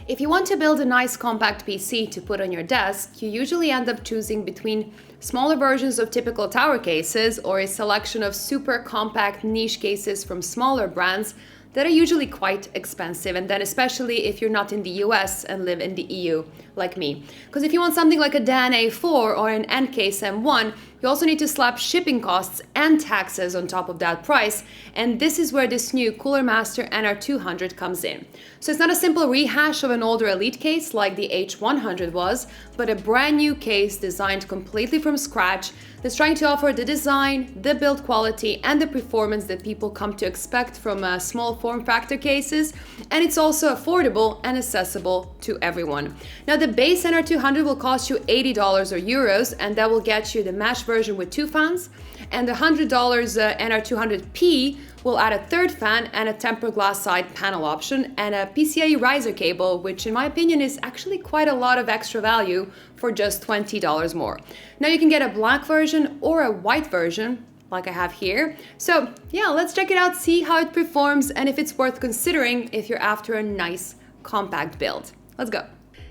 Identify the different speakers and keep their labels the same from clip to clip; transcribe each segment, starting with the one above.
Speaker 1: If you want to build a nice compact PC to put on your desk, you usually end up choosing between smaller versions of typical tower cases or a selection of super compact niche cases from smaller brands that are usually quite expensive, and then especially if you're not in the US and live in the EU like me. Because if you want something like a Dan A4 or an Ncase M1, you also need to slap shipping costs and taxes on top of that price, and this is where this new Cooler Master NR200 comes in. So it's not a simple rehash of an older Elite case like the H100 was, but a brand new case designed completely from scratch that's trying to offer the design, the build quality, and the performance that people come to expect from small form factor cases, and it's also affordable and accessible to everyone. Now the base NR200 will cost you $80 or euros, and that will get you the mesh version with 2 fans, and the $100 NR200P will add a 3rd fan and a tempered glass side panel option and a PCIe riser cable, which in my opinion is actually quite a lot of extra value for just $20 more. Now you can get a black version or a white version like I have here. So yeah, let's check it out, see how it performs, and if it's worth considering if you're after a nice compact build. Let's go.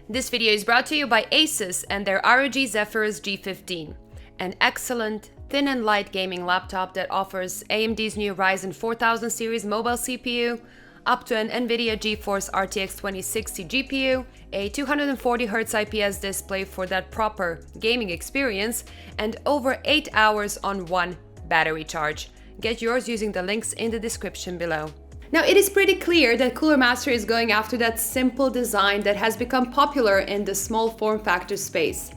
Speaker 1: This video is brought to you by ASUS and their ROG Zephyrus G15, an excellent thin and light gaming laptop that offers AMD's new Ryzen 4000 series mobile CPU, up to an NVIDIA GeForce RTX 2060 GPU, a 240Hz IPS display for that proper gaming experience, and over 8 hours on one battery charge. Get yours using the links in the description below. Now, it is pretty clear that Cooler Master is going after that simple design that has become popular in the small form factor space.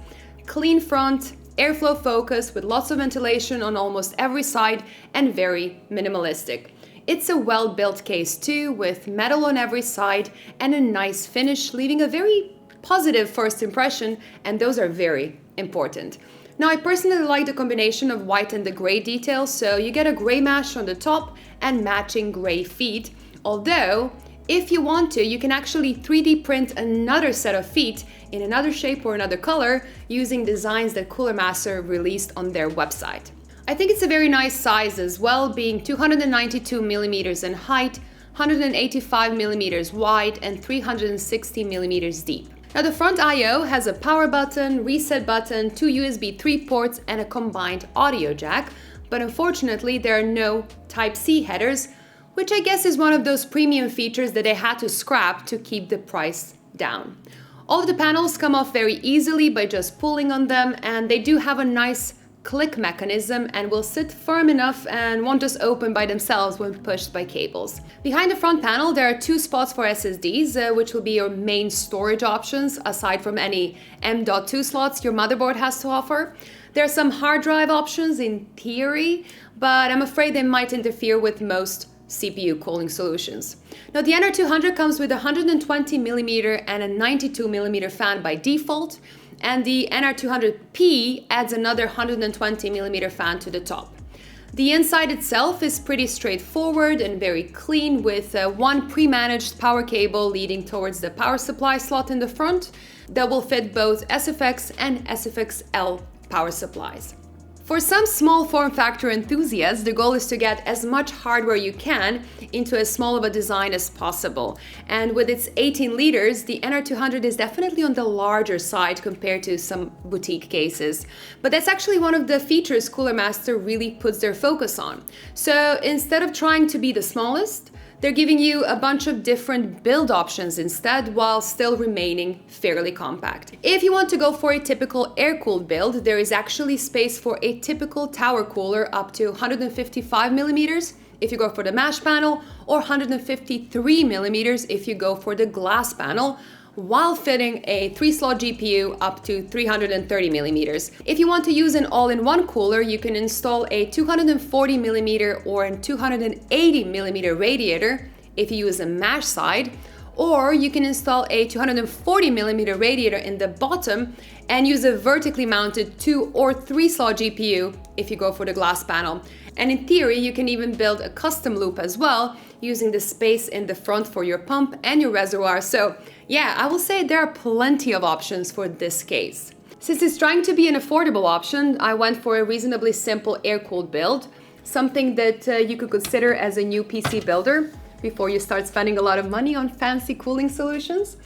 Speaker 1: Clean front, airflow focus with lots of ventilation on almost every side, and very minimalistic. It's a well-built case too, with metal on every side and a nice finish, leaving a very positive first impression, and those are very important. Now, I personally like the combination of white and the gray details, so you get a gray mesh on the top and matching gray feet, although if you want to, you can actually 3D print another set of feet in another shape or another color using designs that Cooler Master released on their website. I think it's a very nice size as well, being 292 millimeters in height, 185 millimeters wide, and 360 millimeters deep. Now the front I/O has a power button, reset button, 2 USB 3 ports, and a combined audio jack, but unfortunately there are no Type-C headers, which I guess is one of those premium features that they had to scrap to keep the price down. All of the panels come off very easily by just pulling on them, and they do have a nice click mechanism and will sit firm enough and won't just open by themselves when pushed by cables. Behind the front panel there are 2 spots for SSDs, which will be your main storage options aside from any M.2 slots your motherboard has to offer. There are some hard drive options in theory, but I'm afraid they might interfere with most CPU cooling solutions. Now the NR200 comes with a 120mm and a 92mm fan by default, and the NR200P adds another 120mm fan to the top. The inside itself is pretty straightforward and very clean, with one pre-managed power cable leading towards the power supply slot in the front that will fit both SFX and SFX-L power supplies. For some small form factor enthusiasts, the goal is to get as much hardware you can into as small of a design as possible. And with its 18 liters, the NR200 is definitely on the larger side compared to some boutique cases. But that's actually one of the features Cooler Master really puts their focus on. So instead of trying to be the smallest, they're giving you a bunch of different build options instead, while still remaining fairly compact. If you want to go for a typical air-cooled build, there is actually space for a typical tower cooler up to 155 millimeters if you go for the mesh panel, or 153 millimeters if you go for the glass panel, while fitting a 3-slot GPU up to 330 millimeters. If you want to use an all-in-one cooler, you can install a 240 millimeter or a 280 millimeter radiator if you use a mesh side, or you can install a 240 millimeter radiator in the bottom and use a vertically mounted 2 or 3-slot GPU if you go for the glass panel. And in theory, you can even build a custom loop as well, using the space in the front for your pump and your reservoir. So yeah, I will say there are plenty of options for this case. Since it's trying to be an affordable option, I went for a reasonably simple air-cooled build, something that you could consider as a new PC builder. before you start spending a lot of money on fancy cooling solutions.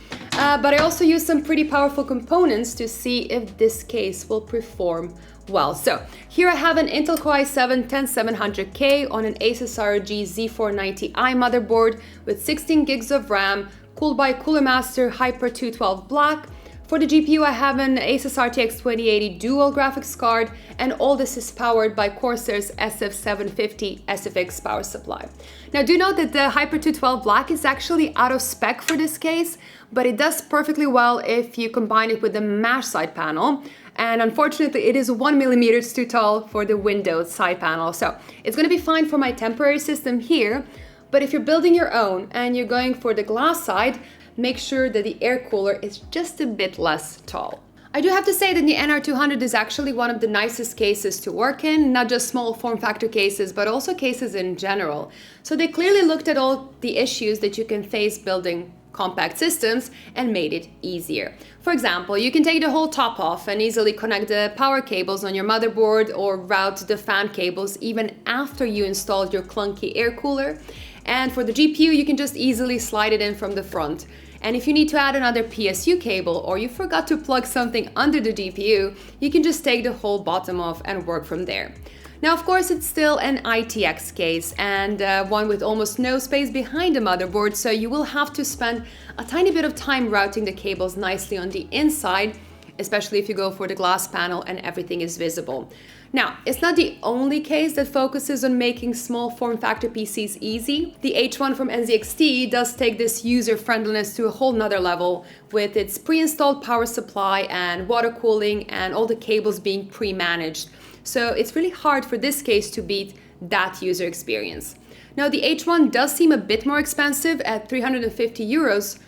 Speaker 1: But I also used some pretty powerful components to see if this case will perform well. So here I have an Intel Core i7-10700K on an ASUS ROG Z490i motherboard with 16 gigs of RAM, cooled by Cooler Master Hyper-212Black. For the GPU, I have an ASUS RTX 2080 dual graphics card, and all this is powered by Corsair's SF750 SFX power supply. Now do note that the Hyper-212Black is actually out of spec for this case, but it does perfectly well if you combine it with the mesh side panel. And unfortunately, it is 1 millimeter too tall for the Windows side panel. So it's gonna be fine for my temporary system here, but if you're building your own and you're going for the glass side, make sure that the air cooler is just a bit less tall. I do have to say that the NR200 is actually one of the nicest cases to work in, not just small form factor cases, but also cases in general. So they clearly looked at all the issues that you can face building compact systems and made it easier. For example, you can take the whole top off and easily connect the power cables on your motherboard or route the fan cables even after you installed your clunky air cooler. And for the GPU, you can just easily slide it in from the front. And if you need to add another PSU cable or you forgot to plug something under the GPU, you can just take the whole bottom off and work from there. Now, of course, it's still an ITX case and one with almost no space behind the motherboard, so you will have to spend a tiny bit of time routing the cables nicely on the inside, especially if you go for the glass panel and everything is visible. Now, it's not the only case that focuses on making small form factor PCs easy. The H1 from NZXT does take this user friendliness to a whole nother level with its pre-installed power supply and water cooling and all the cables being pre-managed. So it's really hard for this case to beat that user experience. Now, the H1 does seem a bit more expensive at 350 euros,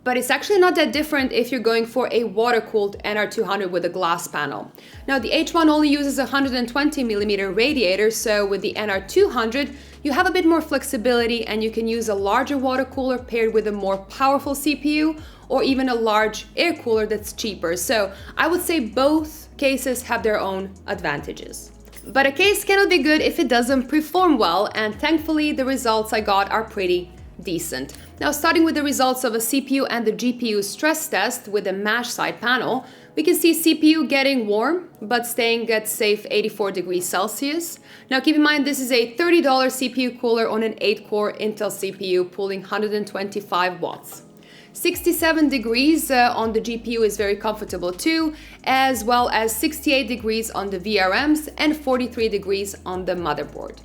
Speaker 1: but it's actually not that different if you're going for a water-cooled NR200 with a glass panel. Now, the H1 only uses a 120mm radiator, so with the NR200, you have a bit more flexibility and you can use a larger water cooler paired with a more powerful CPU or even a large air cooler that's cheaper. So I would say both cases have their own advantages. But a case cannot be good if it doesn't perform well, and thankfully the results I got are pretty decent. Now, starting with the results of a CPU and the GPU stress test with a mesh side panel, we can see CPU getting warm, but staying at safe 84 degrees Celsius. Now, keep in mind, this is a $30 CPU cooler on an 8-core Intel CPU pulling 125 watts. 67 degrees on the GPU is very comfortable too, as well as 68 degrees on the VRMs and 43 degrees on the motherboard.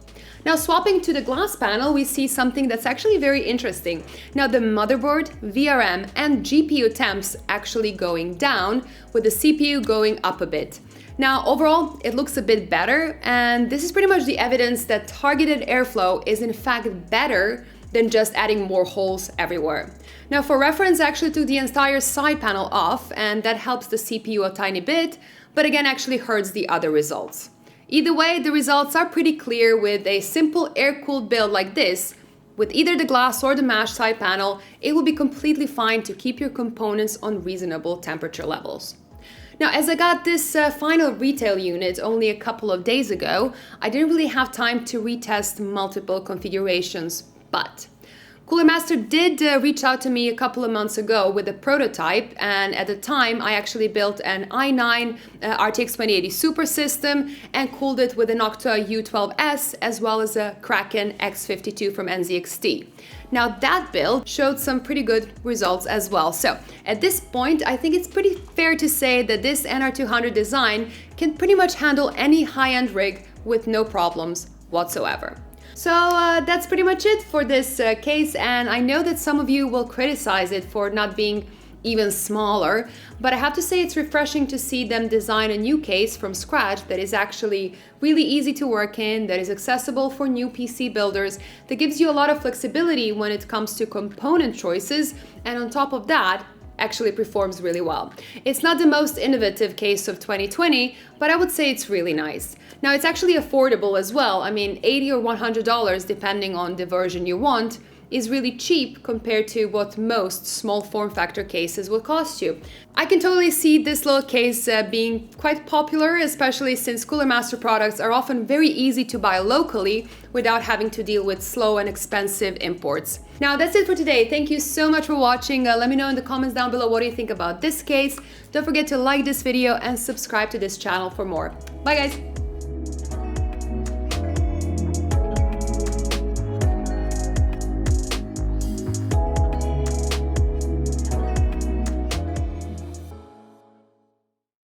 Speaker 1: Now, swapping to the glass panel, we see something that's actually very interesting. Now, the motherboard, VRM, and GPU temps actually going down, with the CPU going up a bit. Now, overall, it looks a bit better, and this is pretty much the evidence that targeted airflow is in fact better than just adding more holes everywhere. Now, for reference, I actually took the entire side panel off, and that helps the CPU a tiny bit, but again, actually hurts the other results. Either way, the results are pretty clear. With a simple air-cooled build like this, with either the glass or the mesh side panel, it will be completely fine to keep your components on reasonable temperature levels. Now, as I got this final retail unit only a couple of days ago, I didn't really have time to retest multiple configurations, but Cooler Master did reach out to me a couple of months ago with a prototype, and at the time I actually built an i9 RTX 2080 Super system and cooled it with a Noctua U12S as well as a Kraken X52 from NZXT. Now, that build showed some pretty good results as well. So at this point, I think it's pretty fair to say that this NR200 design can pretty much handle any high-end rig with no problems whatsoever. So that's pretty much it for this case, and I know that some of you will criticize it for not being even smaller, but I have to say it's refreshing to see them design a new case from scratch that is actually really easy to work in, that is accessible for new PC builders, that gives you a lot of flexibility when it comes to component choices, and on top of that, actually performs really well. It's not the most innovative case of 2020, but I would say it's really nice. Now, it's actually affordable as well. I mean, $80 or $100 depending on the version you want, is really cheap compared to what most small form factor cases will cost you. I can totally see this little case being quite popular, especially since Cooler Master products are often very easy to buy locally without having to deal with slow and expensive imports. Now that's it for today. Thank you so much for watching. Let me know in the comments down below what do you think about this case. Don't forget to like this video and subscribe to this channel for more. Bye guys!